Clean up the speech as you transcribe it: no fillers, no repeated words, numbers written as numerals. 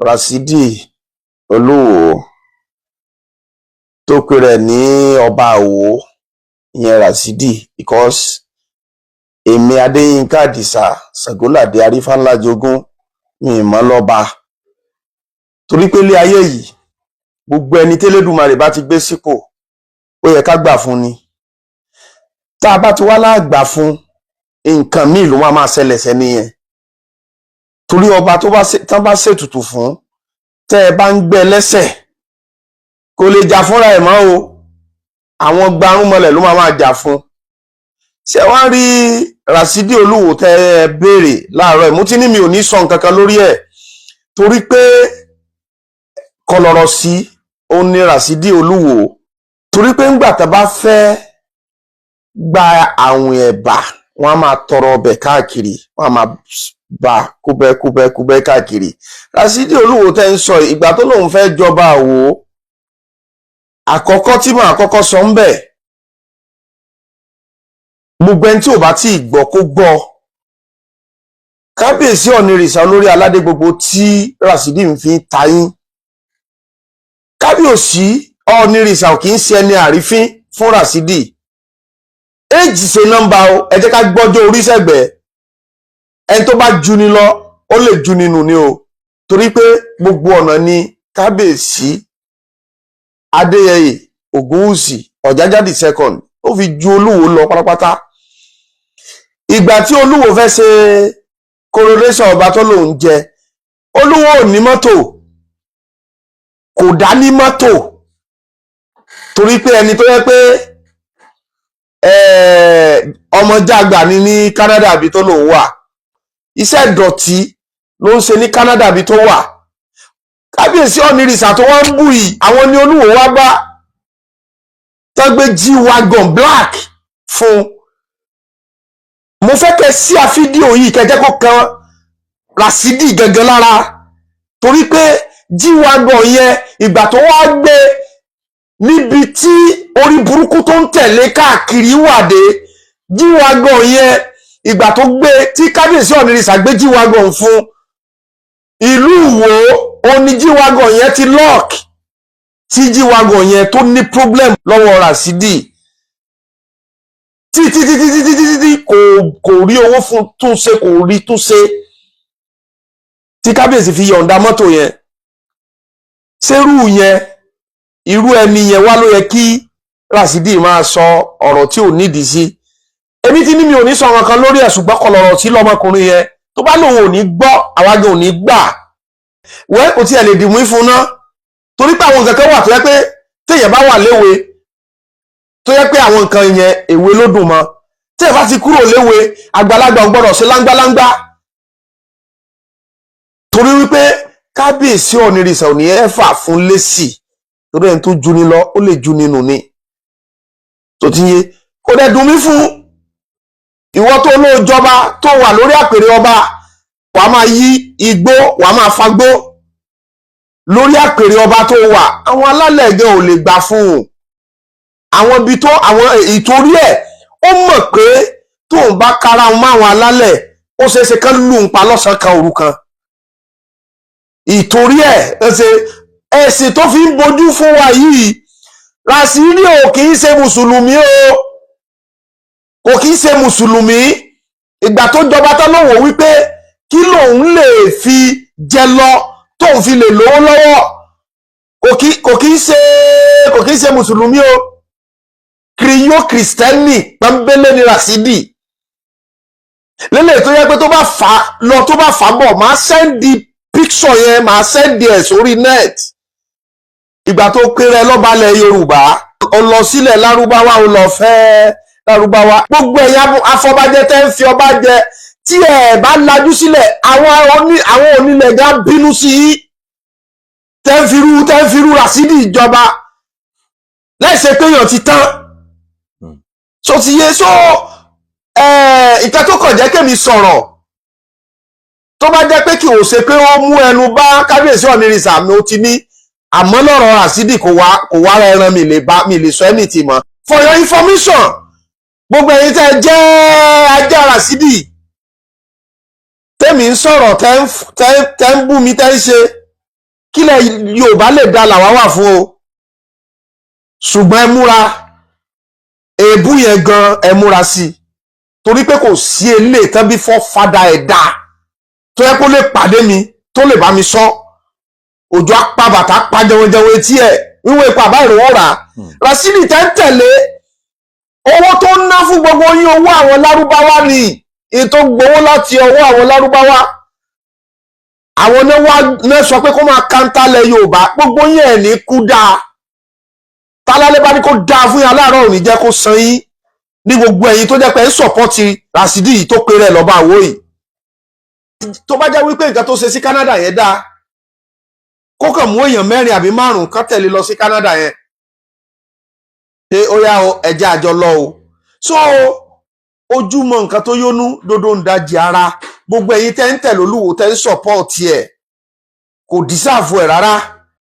Rasidi Olúwo tó pe rẹ̀ ní ọba Àwó, ìyẹn Rasidi, because èmi Adéyínká Àdìsá Ṣàngóládé Arífánlájogún mi mọ̀ lọ́ba, torí pé ilé ayé yìí gbogbo ẹni tẹ́lẹ́dùmarè bá ti gbé sípò ó yẹ ká gbà fún ni. Tá a bá ti wá láàgbà fún, nǹkan míì ló máa ṣẹlẹ̀ sẹ́ni yẹn, torí ọba tán bá ṣètùtù fún, tẹ́ ẹ bá ń gbẹ́ lẹ́sẹ̀ kò lè jà fúnra ẹ̀ mọ́ o, àwọn gbarúmọlẹ̀ ló máa jà fún. Ṣé wọ́n rí Rasidi Olúwo tẹ́ ẹ béèrè láàárọ̀ ẹ̀, mo ti ní mi ò ní sọ nǹkan kan lórí ẹ̀, torí pé kọlọ̀rọ̀ sí òun ni Rasidi Olúwo, torí pé ńgbà tá bá fẹ́ gba àwìn ẹ̀bà wọ́n á máa tọrọ ọbẹ̀ káàkiri, wọ́n á máa bá kúbẹ́kúbẹ́ káàkiri. Rasidi Olúwo tẹ́ ń sọ ìgbà tó lóun fẹ́ jọba Àwó, àkọ́kọ́ tí màá kọ́kọ́ sọ ń bẹ̀, gbogbo ẹni tí ò bá tí ì gbọ́ kó gbọ́. Kábíyèsí Ọ̀nìrìṣà olórí aládé gbogbo tí Rasidi ń fi tayín, kábíyèsí Ọ̀nìrìṣà ò kì í ṣe ẹni àrífín fún Rasidi. Éèjì ṣe nọ́mbà o, ẹ jẹ́ ká gbọ́jọ́ orí sẹ́gbẹ̀ẹ́. Ẹni tó bá ju ni lọ ó lè ju nínú ni o, torí pé gbogbo ọ̀nà ni kábíyèsí Adéyẹyè Ògúnwùsì Ọ̀jájá second ó fi ju Olúwo lọ pátápátá. Ìgbà tí Olúwo fẹ́ ṣe coronation ọba tó lòun jẹ, Olúwo ò ní mọ́tò, kò dá ní mọ́tò, torí pé ẹni tó yẹ pé ọmọ jágbà ní Canada àbí tó lòun wà, iṣẹ́ ìdọ̀tí ló ń ṣe ní Canada àbí tó wà. Kábíyèsí Ọ̀nìrìṣà tó wọ́n ń bù yìí, àwọn ni Olúwo wá bá tó gbé G-Wagon black fún. Mo fẹ́ kẹ́ sí fídíò yìí kẹ́ jẹ́ kó kan Rasidi gangan lára, torí pé G-Wagon yẹn ìgbà tó wá gbé níbi tí orí burúkú tó ń tẹ̀lé káàkiri wà dé, G-Wagon yẹn ìgbà tó gbé tí kábíyèsí Ọ̀nìrìṣà gbé G-Wagon fún, ìlú Ìwó ó ní G-Wagon yẹn ti lock, tí G-Wagon yẹn tó ní problem lọ́wọ́ Rasidi títí kò rí owó fún túnṣe, kò rí túnṣe, tí kábíyèsí fi yọ̀ǹda mọ́tò yẹn. Ṣérú yẹn, irú ẹni yẹn wá ló yẹ kí Rasidi máa sọ ọ̀rọ̀ tí ò nídìí sí. Èmi ti ní mi ò ní sọ ọ̀rọ̀ kan lórí ẹ̀, ṣùgbọ́n kọlọ̀rọ̀ sí lọ́mọkùnrin yẹn, tó bá lòun ò ní gbọ́, àwágé ò ní gbà, wẹ́ kò tí ẹ lè dìmú fún ná, torí pé àwọn nǹkan kan wà tó yẹ pé téèyàn bá wà léwe, tó yẹ pé àwọn nǹkan yẹn èwe ló dùn mọ́, téèyàn bá ti kúrò léwe, àgbàlagbà ò gbọ́dọ̀ ṣe láńgbáláńgbá, torí wípé kábíyèsí Ọ̀nìrìṣà ò ní ẹ́fà fún lésì, torí ẹni tó ju ni lọ ó lè ju nínú ni, tó ti yé. Kò dẹ̀ dùn mí fún ìwọ tó ló jọba tó wà lórí àpèrè ọba, wàá máa yí igbó, wàá máa fagbó lórí àpèrè ọba tó wà. Àwọn alálẹ̀ gan ò lè gbà fún un, àwọn ibi tó àwọn ìtorí ẹ̀ ó mọ̀ pé tóun bá kára wọn máwọn alálẹ̀ ó ṣeéṣe kán lù ń pa lọ́sàn-án kan òru kan. Ìtorí ẹ̀ ẹ̀sìn tó fi ń bojú fún wa yìí, Rasidi ò kì í ṣe mùsùlùmí o, kò kì í ṣe mùsùlùmí. Ìgbà tó jọba tán lówó wípé kí lòun lè fi jẹ lọ tóun fi lè lówó lọ́wọ́, kò kì í ṣe mùsùlùmí o, kìrìyó kìrìsìtẹ́nì pọ́nbélé ni Rasidi. Lélẹ̀ tó yẹ pé tó bá fà lọ tó bá fà bọ̀, máa sẹ́ndì píksọ̀ yẹn, máa sẹ́ndì ẹ̀ sórí net. Ìgbà tó kéré lọ́balẹ̀ Yorùbá, ó lọ sílẹ̀ Lárúbáwá, ó lọ fẹ́ Lárúbáwá. Gbogbo ẹ̀yà afọbajẹ tẹ́ ń fi ọba jẹ, tí ẹ̀ bá lajú sílẹ̀, àwọn onílẹ̀ ga bínú sí i, tẹ́ ń firú Rasidi ìjọba láìsẹ̀ pé èèyàn ti tán. So ti yé, so ìkẹ́ tó kàn jẹ́ kémi sọ̀rọ̀, tó bá jẹ́ pé kí o ṣe pé ó mú ẹnu bá kábíyèsí Ọ̀nìrìṣà mi ó ti ní, àmọ́ lọ́rọ̀ Rasidi kò wá ẹran mi lè sọ ẹni tì mọ́. For your information, gbogbo ẹ̀yin tẹ́ jẹ́ ajá Rasidi tẹ́mi ń sọ̀rọ̀ tẹ́ ń bú mi tẹ́ ń ṣe, kílẹ̀ Yorùbá lè dá làwa wà fún o ṣùgbọ́n ẹ múra èébú yẹn gan ẹ múra sí i torí pé kò sí eléyìí tán bí fọ́ fada ẹ̀dá tó yẹ kó lè pàdé mi tó lè bá mi sọ òjò apá bàtà pa jẹunjẹun etí ẹ̀ wíwọ ipa àbá ìrànwọ́ rà Rasidi tẹ́ ń tẹ̀lé owó tó ń ná fún gbogbo yín owó àwọn lárúbáwá ni ètò gbowó láti ọwọ́ àwọn lárúbáwá àwọn náà sọ pé kó máa kántálẹ̀ Yorùbá gbogbo yín ẹ̀ ní kú dáa tálálẹ́ bá ní kó dáa fún yín aláàárọ̀ òní jẹ́ kó san yín ní gbogbo ẹ̀yin tó jẹ́ pé ń sọ̀pọ́tì Rasidi yìí tó péré lọ́ba àwọ̀ yìí tó bá jẹ́ wípé nǹkan tó ṣe sí Canada yẹn dáa kó kàn mú èèyàn 4 àbí 5 kan tẹ̀lé lọ sí Canada yẹn ṣé ó yá o ẹ̀jẹ̀ àjọ lọ o so ojúmọ́ nǹkan tó yónú dodo ń dajì ara gbogbo ẹ̀yin tẹ́ ń tẹ̀lé Olúwo tẹ́ ń sọ̀pọ́ọ̀tì ẹ̀ kò dísàfù ẹ̀ rárá